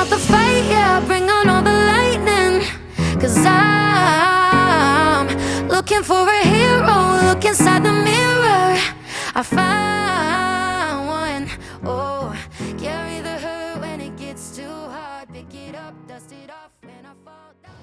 the fight, yeah, bring on all the lightning. Cause I'm looking for a hero. Look inside the mirror, I found one. Oh, carry the hurt when it gets too hard. Pick it up, dust it off when I fall down.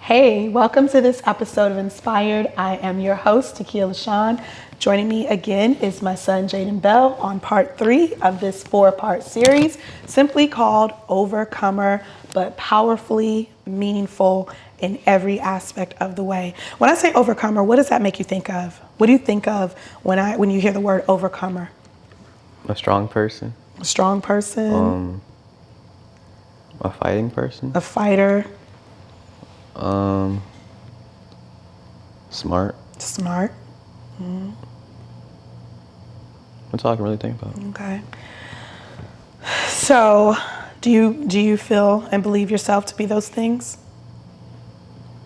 Hey, welcome to this episode of Inspired. I am your host, Takia LaShawn. Joining me again is my son, Jaeden Bell, on part 3 of this 4-part series, simply called Overcomer, but powerfully meaningful in every aspect of the way. When I say overcomer, what does that make you think of? What do you think of when you hear the word overcomer? A strong person. A strong person? A fighting person. A fighter? Smart. Smart. Mm-hmm. That's all I can really think about. Okay. So, do you feel and believe yourself to be those things?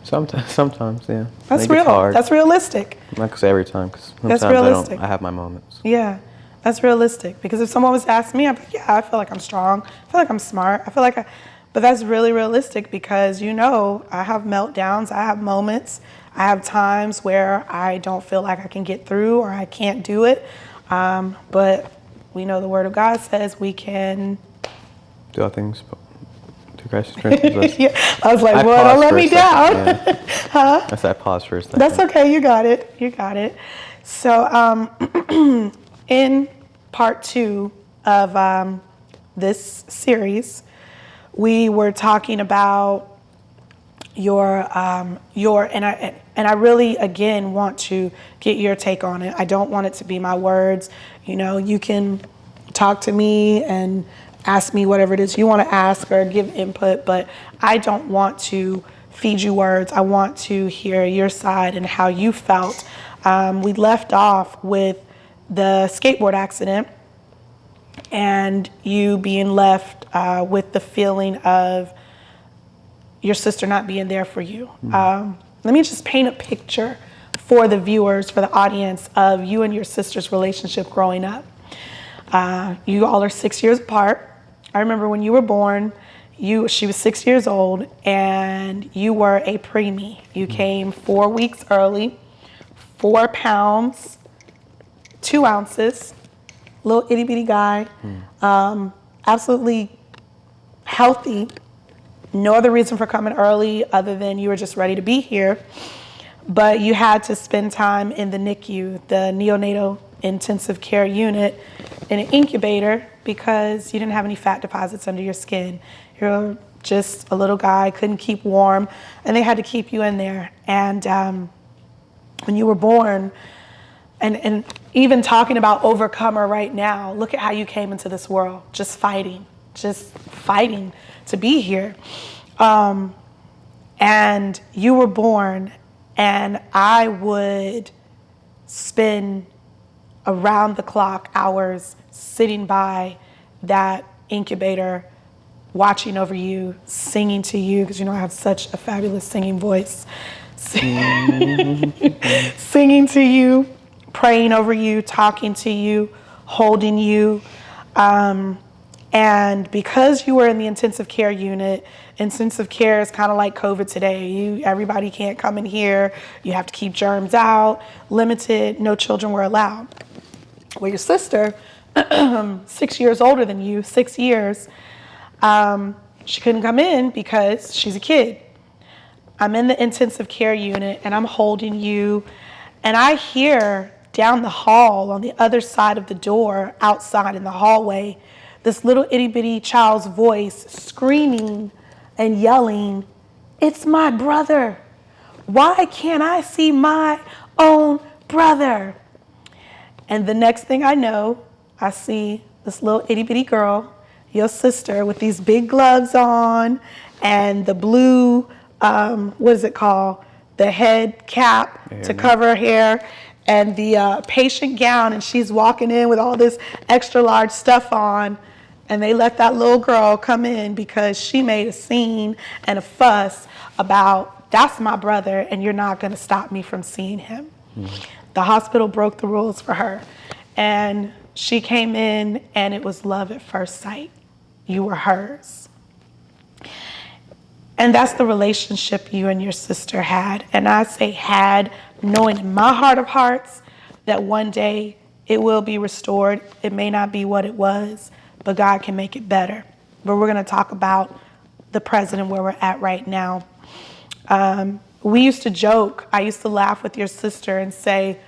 Sometimes, yeah. That's real. Hard. That's realistic. I'm not gonna say every time, because That's sometimes realistic. I have my moments. Yeah, that's realistic. Because if someone was to ask me, I'm like, yeah, I feel like I'm strong. I feel like I'm smart. But that's really realistic because, I have meltdowns. I have moments. I have times where I don't feel like I can get through or I can't do it. But we know the Word of God says we can do all things through Christ who strengthens us. Yeah. I was like, well, don't let me down. Yeah. Huh? I said pause for a second. That's okay. You got it. So in part 2 of this series, we were talking about and I really, again, want to get your take on it. I don't want it to be my words. You can talk to me and ask me whatever it is you want to ask or give input, but I don't want to feed you words. I want to hear your side and how you felt. We left off with the skateboard accident and you being left with the feeling of your sister not being there for you. Let me just paint a picture for the viewers, for the audience, of you and your sister's relationship growing up. You all are 6 years apart. I remember when you were born, she was 6 years old, and you were a preemie. You came 4 weeks early, 4 pounds, 2 ounces, little itty bitty guy, absolutely healthy. No other reason for coming early other than you were just ready to be here. But you had to spend time in the NICU, the neonatal intensive care unit, in an incubator because you didn't have any fat deposits under your skin. You're just a little guy, couldn't keep warm, and they had to keep you in there. And when you were born, and even talking about overcomer right now, look at how you came into this world, just fighting to be here. And you were born, and I would spend around the clock hours sitting by that incubator, watching over you, singing to you, because I have such a fabulous singing voice. Singing to you, praying over you, talking to you, holding you. And because you were in the intensive care unit, intensive care is kind of like COVID today. Everybody can't come in here. You have to keep germs out, limited, no children were allowed. Well, your sister, 6 years older than you, 6 years, she couldn't come in because she's a kid. I'm in the intensive care unit and I'm holding you, and I hear down the hall on the other side of the door, outside in the hallway, this little itty bitty child's voice screaming and yelling, "It's my brother. Why can't I see my own brother?" And the next thing I know, I see this little itty bitty girl, your sister, with these big gloves on and the blue, what is it called? The head cap to cover her hair, and the patient gown, and she's walking in with all this extra large stuff on. And they let that little girl come in because she made a scene and a fuss about, that's my brother, and you're not going to stop me from seeing him. The hospital broke the rules for her. And she came in, and it was love at first sight. You were hers. And that's the relationship you and your sister had. And I say had, knowing in my heart of hearts that one day it will be restored. It may not be what it was, but God can make it better. But we're going to talk about the present and where we're at right now. We used to joke. I used to laugh with your sister and say,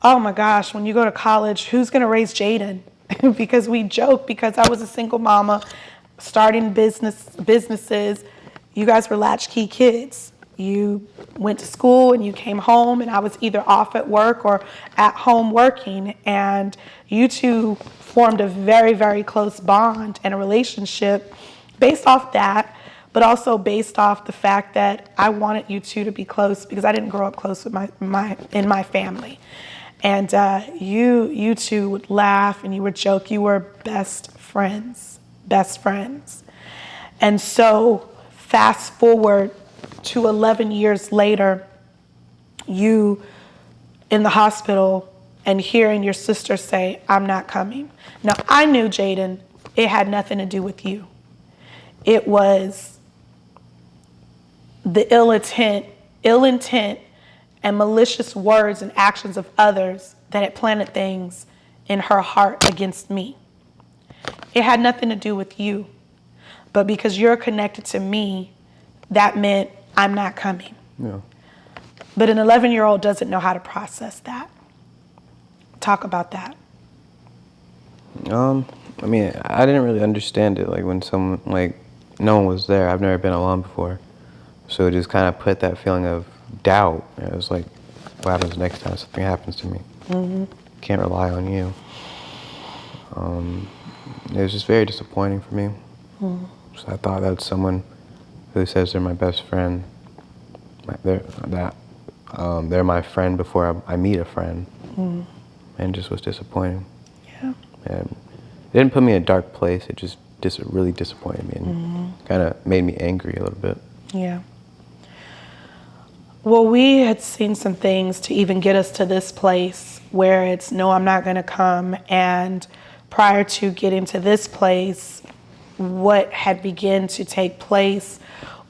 oh my gosh, when you go to college, who's going to raise Jaeden? Because we joke, because I was a single mama starting businesses. You guys were latchkey kids. You went to school and you came home, and I was either off at work or at home working. And you two formed a very, very close bond and a relationship based off that, but also based off the fact that I wanted you two to be close because I didn't grow up close with in my family. And you two would laugh and you would joke. You were best friends. And so fast forward to 11 years later, you in the hospital and hearing your sister say, I'm not coming. Now, I knew, Jaeden, it had nothing to do with you. It was the ill intent and malicious words and actions of others that had planted things in her heart against me. It had nothing to do with you. But because you're connected to me, that meant I'm not coming. Yeah. But an 11-year-old doesn't know how to process that. Talk about that. I mean, I didn't really understand it. Like when someone, like, no one was there. I've never been alone before. So it just kind of put that feeling of doubt. It was like, what happens next time something happens to me? Mm-hmm. Can't rely on you. It was just very disappointing for me. Mm-hmm. So I thought that someone who says they're my best friend, they're my friend before I meet a friend, and just was disappointing. Yeah. And it didn't put me in a dark place. It just really disappointed me and kind of made me angry a little bit. Yeah. Well, we had seen some things to even get us to this place where it's, no, I'm not going to come. And prior to getting to this place, what had begun to take place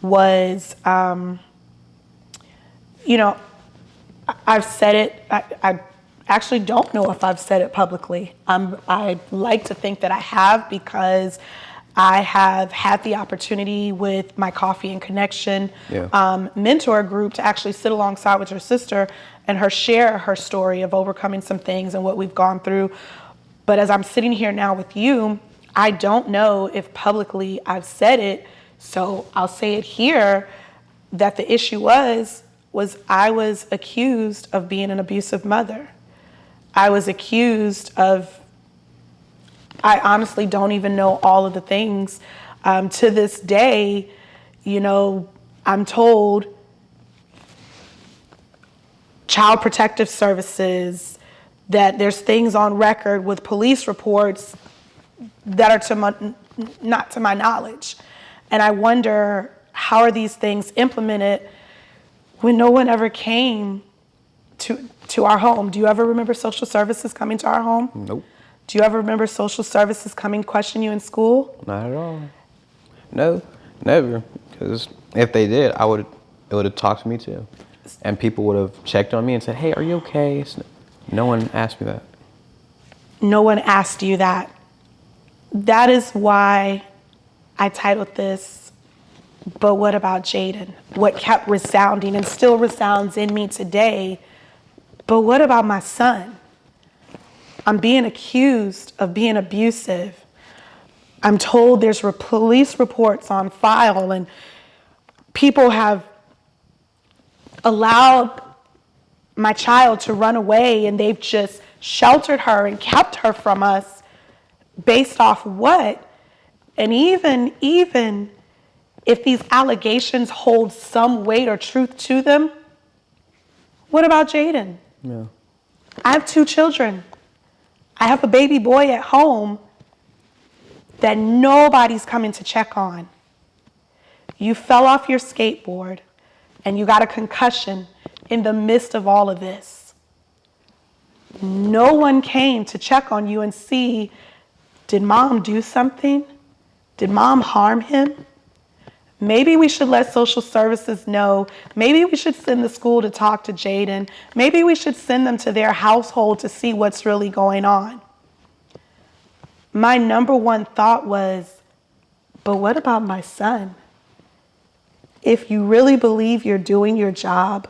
was, I've said it. I actually don't know if I've said it publicly. I like to think that I have, because I have had the opportunity with my Coffee and Connection mentor group to actually sit alongside with her sister and share her story of overcoming some things and what we've gone through. But as I'm sitting here now with you, I don't know if publicly I've said it, so I'll say it here, that the issue was I was accused of being an abusive mother. I was accused of, I honestly don't even know all of the things. To this day, I'm told Child Protective Services, that there's things on record with police reports that are not to my knowledge. And I wonder, how are these things implemented when no one ever came to our home? Do you ever remember social services coming to our home? Nope. Do you ever remember social services coming question you in school? Not at all. No, never. Because if they did, it would have talked to me too. And people would have checked on me and said, hey, are you okay? No one asked me that. No one asked you that. That is why I titled this, But What About Jaeden? What kept resounding and still resounds in me today, but what about my son? I'm being accused of being abusive. I'm told there's police reports on file, and people have allowed my child to run away, and they've just sheltered her and kept her from us based off what? And even if these allegations hold some weight or truth to them, what about Jaeden? Yeah. I have 2 children. I have a baby boy at home that nobody's coming to check on. You fell off your skateboard and you got a concussion in the midst of all of this. No one came to check on you and see, did mom do something? Did mom harm him? Maybe we should let social services know. Maybe we should send the school to talk to Jaeden. Maybe we should send them to their household to see what's really going on. My number one thought was, but what about my son? If you really believe you're doing your job,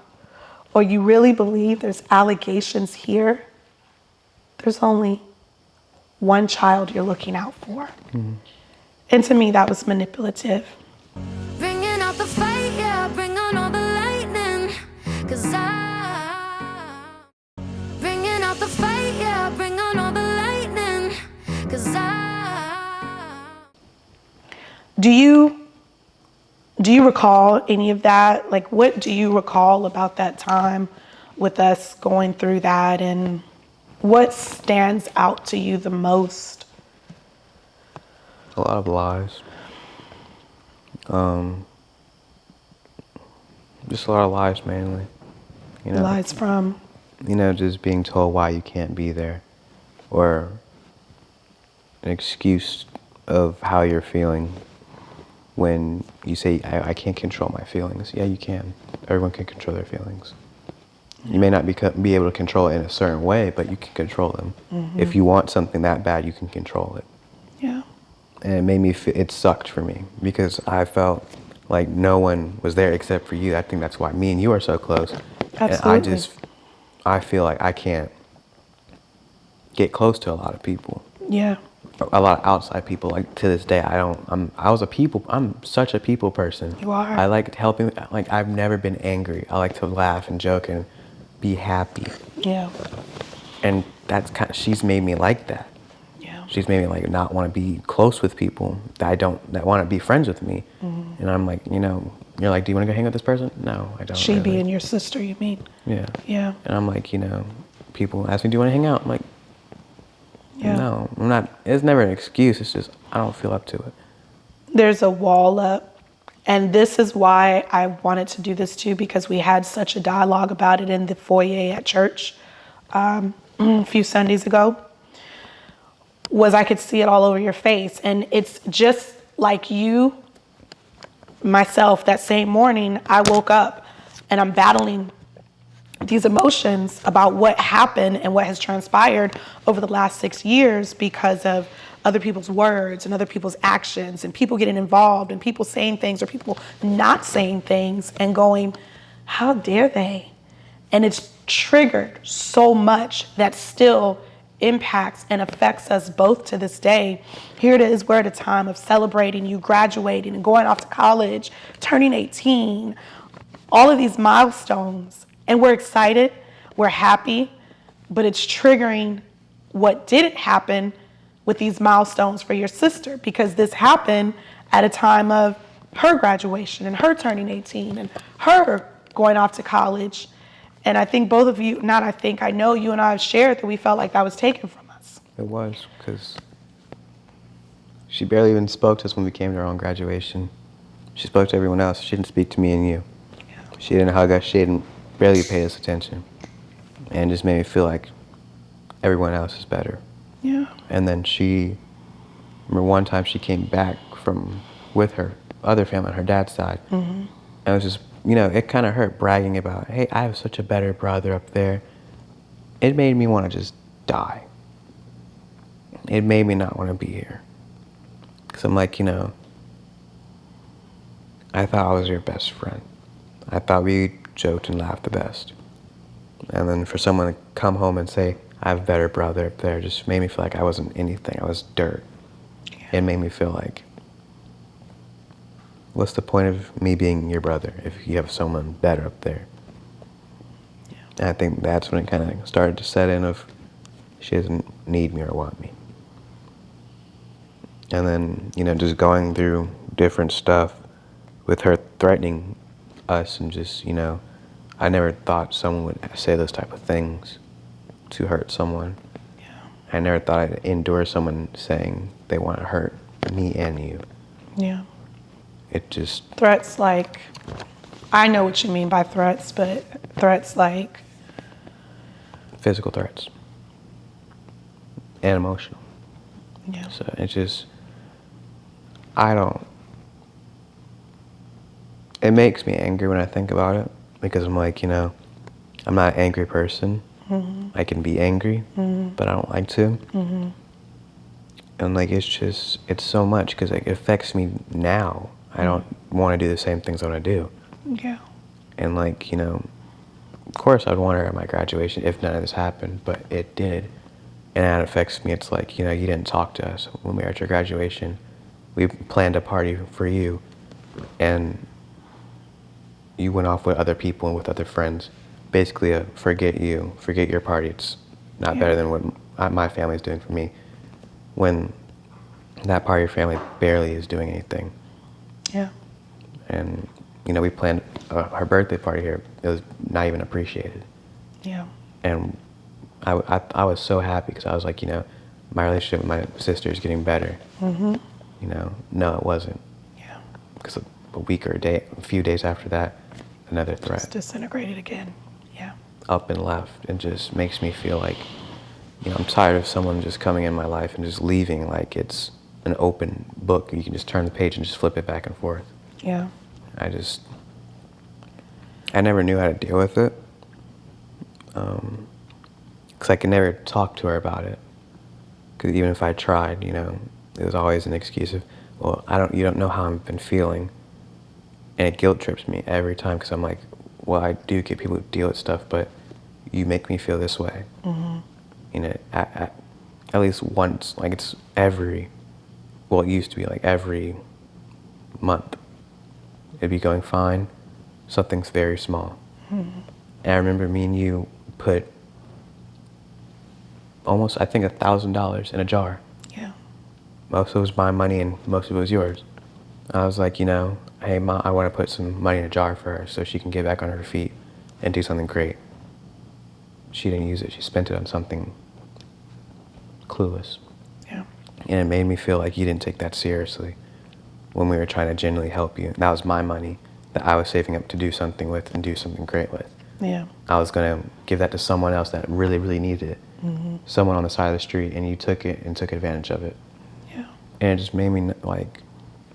or you really believe there's allegations here, there's only one child you're looking out for. Mm-hmm. And to me, that was manipulative. Bringing out the fight, yeah, bring on all the lightning. Bringing out the fight, yeah, bring on all the lightning. Do you recall any of that? Like, what do you recall about that time with us going through that, and what stands out to you the most? A lot of lies. Just a lot of lies, mainly. You know, Lies from? You know, just being told why you can't be there, or an excuse of how you're feeling when you say, I can't control my feelings. Yeah, you can. Everyone can control their feelings. You may not be able to control it in a certain way, but you can control them. Mm-hmm. If you want something that bad, you can control it. Yeah. And it made me feel, it sucked for me because I felt like no one was there except for you. I think that's why me and you are so close. Absolutely. And I feel like I can't get close to a lot of people. Yeah. A lot of outside people. Like to this day, I'm such a people person. You are. I like helping, like I've never been angry. I like to laugh and joke and be happy. Yeah. And that's she's made me like that. Yeah. She's made me like not want to be close with people that want to be friends with me. Mm-hmm. And I'm like, you know, you're like, do you want to go hang with this person? No, I don't. She really. being your sister, you mean? Yeah. Yeah. And I'm like, you know, people ask me, do you want to hang out? I'm like, yeah. No, I'm not. It's never an excuse. It's just I don't feel up to it. There's a wall up. And this is why I wanted to do this too, because we had such a dialogue about it in the foyer at church a few Sundays ago, was I could see it all over your face. And it's just like you, myself, that same morning, I woke up and I'm battling these emotions about what happened and what has transpired over the last 6 years because of other people's words and other people's actions and people getting involved and people saying things or people not saying things and going, how dare they? And it's triggered so much that still impacts and affects us both to this day. Here it is, we're at a time of celebrating you graduating and going off to college, turning 18, all of these milestones. And we're excited, we're happy, but it's triggering what didn't happen with these milestones for your sister, because this happened at a time of her graduation and her turning 18 and her going off to college. And I think both of you, I know you and I have shared that we felt like that was taken from us. It was, because she barely even spoke to us when we came to our own graduation. She spoke to everyone else. She didn't speak to me and you. Yeah. She didn't hug us. She didn't barely pay us attention. And it just made me feel like everyone else is better. Yeah. And then remember one time she came back with her other family on her dad's side. Mm-hmm. And it was just, you know, it kind of hurt bragging about, hey, I have such a better brother up there. It made me want to just die. It made me not want to be here. Because I'm like, you know, I thought I was your best friend. I thought we joked and laughed the best. And then for someone to come home and say, I have a better brother up there, just made me feel like I wasn't anything. I was dirt. Yeah. It made me feel like, what's the point of me being your brother if you have someone better up there? Yeah. And I think that's when it kind of started to set in of, she doesn't need me or want me. And then, you know, just going through different stuff with her threatening us and just, you know, I never thought someone would say those type of things to hurt someone. Yeah. I never thought I'd endure someone saying they want to hurt me and you. Yeah. It just... Threats like, I know what you mean by threats, but threats like... Physical threats. And emotional. Yeah. So it's just, I don't It makes me angry when I think about it because I'm like, you know, I'm not an angry person. I can be angry, but I don't like to. And like, it's so much because like, it affects me now. I don't want to do the same things I want to do. Yeah. And like, you know, of course I'd want her at my graduation if none of this happened, but it did. And that affects me. It's like, you know, you didn't talk to us when we were at your graduation. We planned a party for you, and you went off with other people and with other friends. Basically, forget your party. It's not better than what my family's doing for me. When that part of your family barely is doing anything. Yeah. And, you know, we planned her birthday party here. It was not even appreciated. Yeah. And I was so happy because I was like, you know, my relationship with my sister is getting better. You know, no, it wasn't. Yeah. Because a few days after that, another threat. It's disintegrated again. Yeah. Up and left. It just makes me feel like, you know, I'm tired of someone just coming in my life and just leaving like it's an open book. You can just turn the page and just flip it back and forth. Yeah. I never knew how to deal with it. Because I could never talk to her about it. Because even if I tried, you know, it was always an excuse of, well, you don't know how I've been feeling. And it guilt trips me every time because I'm like, well, I do get people who deal with stuff, but you make me feel this way. You know, at least once, like it used to be like every month. It'd be going fine. Something's very small. And I remember me and you put almost, I think, $1,000 in a jar. Yeah. Most of it was my money and most of it was yours. I was like, you know, hey, Mom, I want to put some money in a jar for her so she can get back on her feet and do something great. She didn't use it. She spent it on something clueless. Yeah. And it made me feel like you didn't take that seriously when we were trying to genuinely help you. That was my money that I was saving up to do something with and do something great with. Yeah. I was going to give that to someone else that really, really needed it. Someone on the side of the street, and you took it and took advantage of it. Yeah. And it just made me like,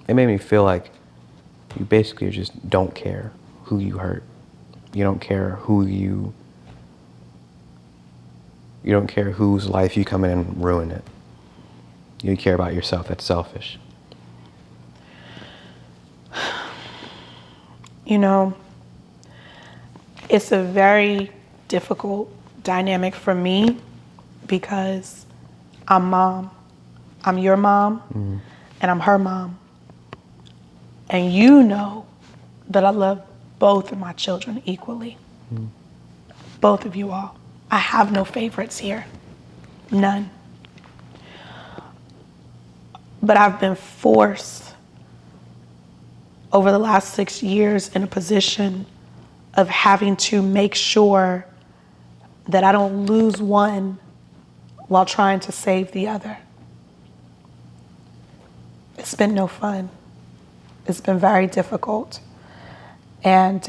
it made me feel like you basically just don't care who you hurt. You don't care you don't care whose life you come in and ruin it. You care about yourself. That's selfish. You know, it's a very difficult dynamic for me because I'm mom. I'm your mom, and I'm her mom. And you know that I love both of my children equally. Both of you all. I have no favorites here. None. But I've been forced over the last 6 years in a position of having to make sure that I don't lose one while trying to save the other. It's been no fun. It's been very difficult. And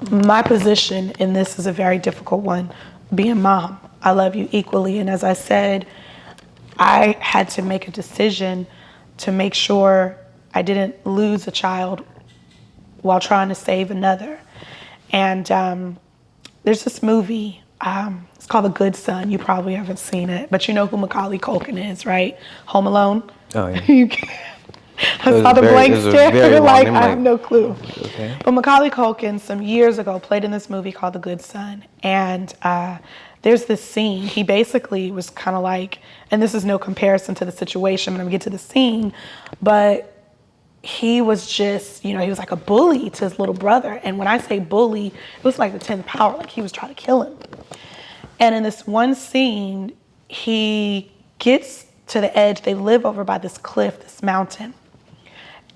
my position in this is a very difficult one. Being mom, I love you equally. And as I said, I had to make a decision to make sure I didn't lose a child while trying to save another. And there's this movie, it's called The Good Son. You probably haven't seen it, but you know who Macaulay Culkin is, right? Home Alone. Oh, yeah. You can't. I saw the blank stare, like I have no clue. Okay. But Macaulay Culkin, some years ago, played in this movie called The Good Son. And there's this scene, he basically was kind of like, and this is no comparison to the situation, I'm gonna get to the scene, but he was just, you know, he was like a bully to his little brother. And when I say bully, it was like the 10th power, like he was trying to kill him. And in this one scene, he gets to the edge, they live over by this cliff, this mountain.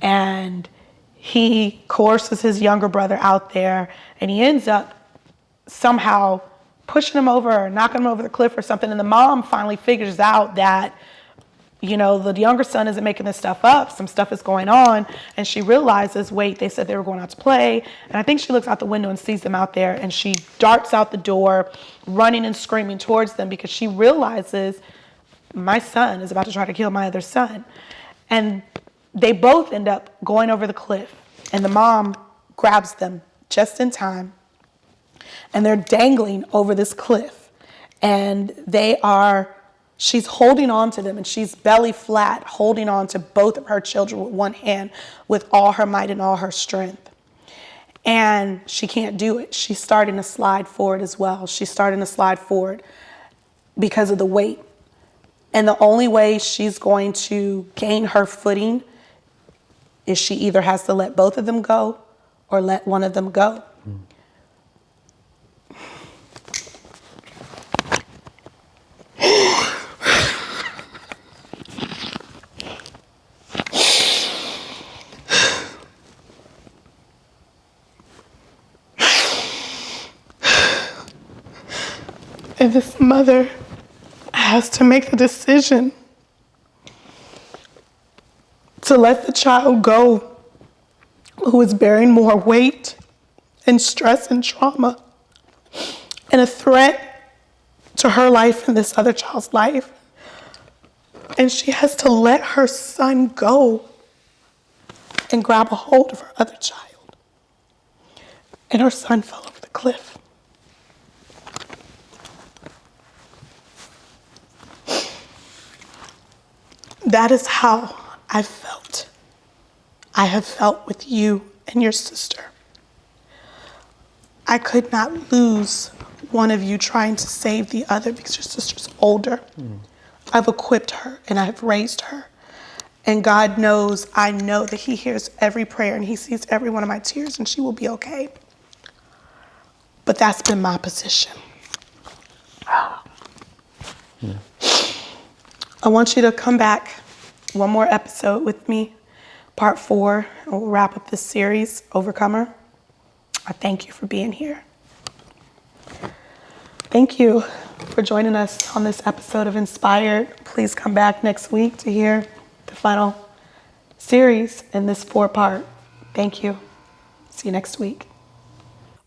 And he coerces his younger brother out there, and he ends up somehow pushing him over or knocking him over the cliff or something. And the mom finally figures out that, you know, the younger son isn't making this stuff up. Some stuff is going on. And she realizes, wait, they said they were going out to play. And I think she looks out the window and sees them out there, and she darts out the door, running and screaming towards them because she realizes my son is about to try to kill my other son. And they both end up going over the cliff And the mom grabs them just in time. And they're dangling over this cliff. And she's holding on to them, and she's belly flat, holding on to both of her children with one hand with all her might and all her strength. And she can't do it. She's starting to slide forward as well. She's starting to slide forward because of the weight. And the only way she's going to gain her footing is she either has to let both of them go or let one of them go. And this mother has to make the decision to let the child go who is bearing more weight and stress and trauma and a threat to her life and this other child's life. And she has to let her son go and grab a hold of her other child. And her son fell over the cliff. That is how I felt. I have felt with you and your sister. I could not lose one of you trying to save the other because your sister's older. I've equipped her and I've raised her. And God knows, I know that he hears every prayer and he sees every one of my tears, and she will be okay. But that's been my position. I want you to come back one more episode with me, part 4, and we'll wrap up this series, Overcomer. I thank you for being here. Thank you for joining us on this episode of Inspired. Please come back next week to hear the final series in this 4-part. Thank you. See you next week.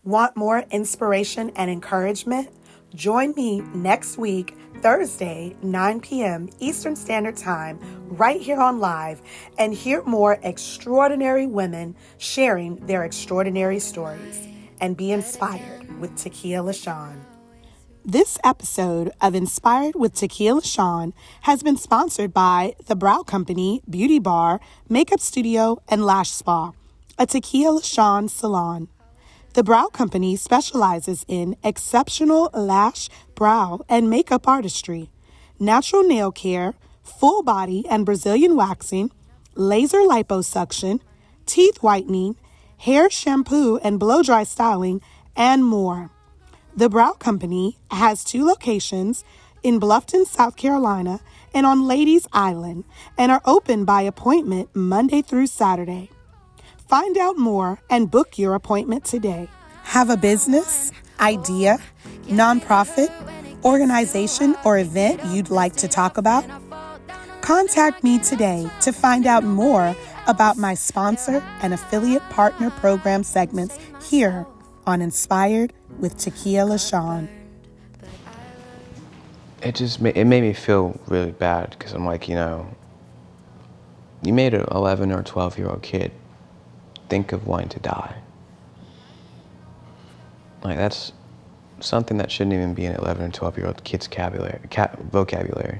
Want more inspiration and encouragement? Join me next week, Thursday, 9 p.m. Eastern Standard Time, right here on Live, and hear more extraordinary women sharing their extraordinary stories. And be inspired with Takia LaShawn. This episode of Inspired with Takia LaShawn has been sponsored by The Brow Company, Beauty Bar, Makeup Studio, and Lash Spa, a Takia LaShawn salon. The Brow Company specializes in exceptional lash, brow, and makeup artistry, natural nail care, full body and Brazilian waxing, laser liposuction, teeth whitening, hair shampoo and blow-dry styling, and more. The Brow Company has 2 locations in Bluffton, South Carolina, and on Ladies Island, and are open by appointment Monday through Saturday. Find out more and book your appointment today. Have a business, idea, nonprofit, organization, or event you'd like to talk about? Contact me today to find out more about my sponsor and affiliate partner program segments here on Inspired with Takia LaShawn. It made me feel really bad because I'm like, you made an 11 or 12-year-old kid think of wanting to die. Like, that's something that shouldn't even be an 11 or 12-year-old kid's vocabulary.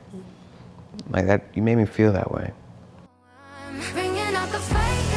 Like that, you made me feel that way. Bringing out the fight